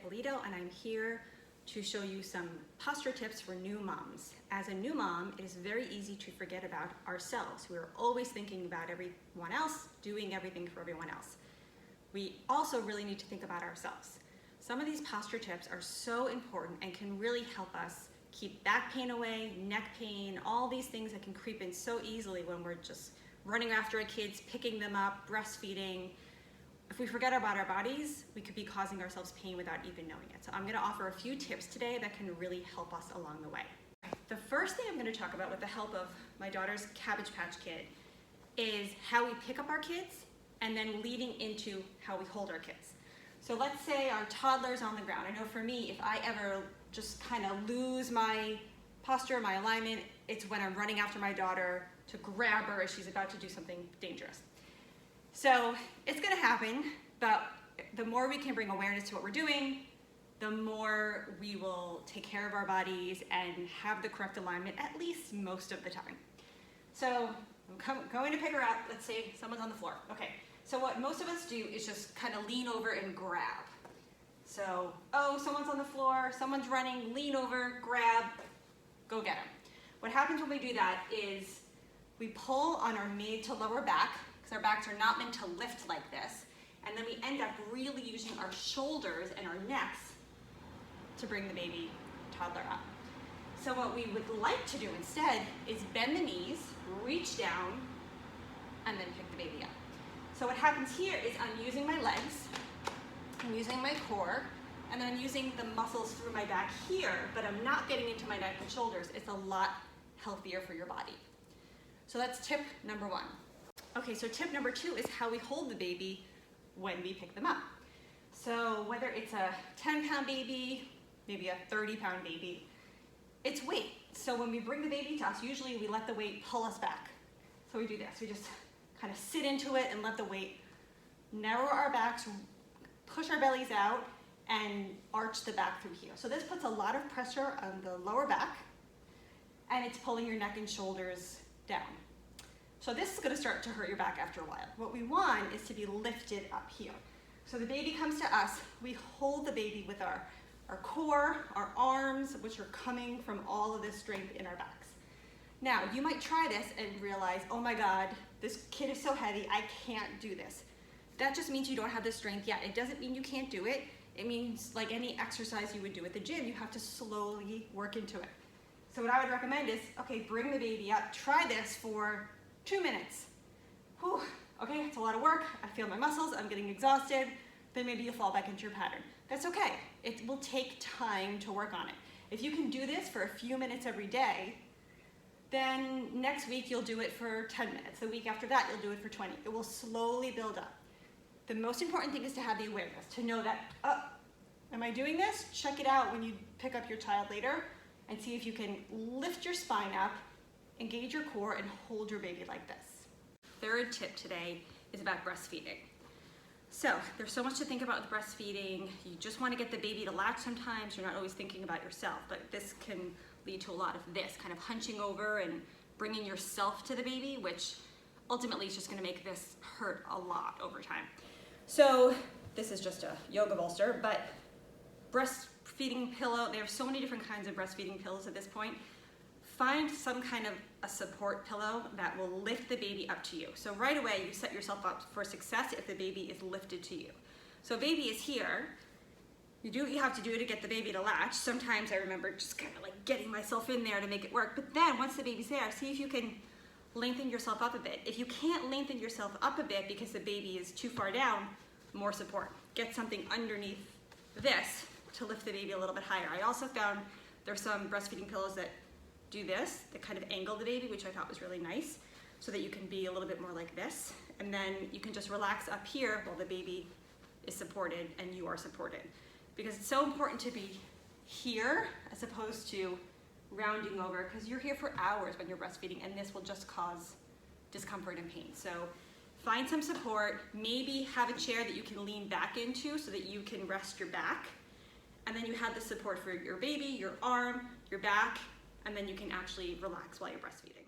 Ippolito, and I'm here to show you some posture tips for new moms. As a new mom, it is very easy to forget about ourselves. We're always thinking about everyone else, doing everything for everyone else. We also really need to think about ourselves. Some of these posture tips are so important and can really help us keep back pain away, neck pain, all these things that can creep in so easily when we're just running after our kids, picking them up, breastfeeding. If we forget about our bodies, we could be causing ourselves pain without even knowing it. So I'm gonna offer a few tips today that can really help us along the way. The first thing I'm gonna talk about with the help of my daughter's Cabbage Patch Kid is how we pick up our kids and then leading into how we hold our kids. So let's say our toddler's on the ground. I know for me, if I ever just kind of lose my posture, my alignment, it's when I'm running after my daughter to grab her as she's about to do something dangerous. So it's gonna happen, but the more we can bring awareness to what we're doing, the more we will take care of our bodies and have the correct alignment at least most of the time. So I'm going to pick her up. Let's say someone's on the floor. Okay, so what most of us do is just kind of lean over and grab. So, oh, someone's on the floor, someone's running, lean over, grab, go get them. What happens when we do that is we pull on our mid to lower back, because our backs are not meant to lift like this, and then we end up really using our shoulders and our necks to bring the baby toddler up. So what we would like to do instead is bend the knees, reach down, and then pick the baby up. So what happens here is I'm using my legs, I'm using my core, and then I'm using the muscles through my back here, but I'm not getting into my neck and shoulders. It's a lot healthier for your body. So that's tip number one. Okay, so tip number two is how we hold the baby when we pick them up. So whether it's a 10-pound baby, maybe a 30-pound baby, it's weight. So when we bring the baby to us, usually we let the weight pull us back. So we do this, we just kind of sit into it and let the weight narrow our backs, push our bellies out, and arch the back through here. So this puts a lot of pressure on the lower back, and it's pulling your neck and shoulders down. So this is gonna start to hurt your back after a while. What we want is to be lifted up here. So the baby comes to us, we hold the baby with our core, our arms, which are coming from all of this strength in our backs. Now, you might try this and realize, oh my God, this kid is so heavy, I can't do this. That just means you don't have the strength yet. It doesn't mean you can't do it. It means like any exercise you would do at the gym, you have to slowly work into it. So what I would recommend is, okay, bring the baby up, try this for 2 minutes. Whew, okay, it's a lot of work. I feel my muscles, I'm getting exhausted. Then maybe you'll fall back into your pattern. That's okay. It will take time to work on it. If you can do this for a few minutes every day, then next week you'll do it for 10 minutes. The week after that, you'll do it for 20. It will slowly build up. The most important thing is to have the awareness, to know that, oh, am I doing this? Check it out when you pick up your child later and see if you can lift your spine up, engage your core, and hold your baby like this. Third tip today is about breastfeeding. So there's so much to think about with breastfeeding. You just want to get the baby to latch sometimes. You're not always thinking about yourself, but this can lead to a lot of this, kind of hunching over and bringing yourself to the baby, which ultimately is just going to make this hurt a lot over time. So this is just a yoga bolster, but breastfeeding pillow, there are so many different kinds of breastfeeding pillows at this point. Find some kind of a support pillow that will lift the baby up to you. So right away, you set yourself up for success if the baby is lifted to you. So baby is here. You do what you have to do to get the baby to latch. Sometimes I remember just kind of like getting myself in there to make it work. But then once the baby's there, see if you can lengthen yourself up a bit. If you can't lengthen yourself up a bit because the baby is too far down, more support. Get something underneath this to lift the baby a little bit higher. I also found there's some breastfeeding pillows that do this, that kind of angle the baby, which I thought was really nice, so that you can be a little bit more like this. And then you can just relax up here while the baby is supported and you are supported. Because it's so important to be here as opposed to rounding over, because you're here for hours when you're breastfeeding, and this will just cause discomfort and pain. So find some support, maybe have a chair that you can lean back into so that you can rest your back, and then you have the support for your baby, your arm, your back, and then you can actually relax while you're breastfeeding.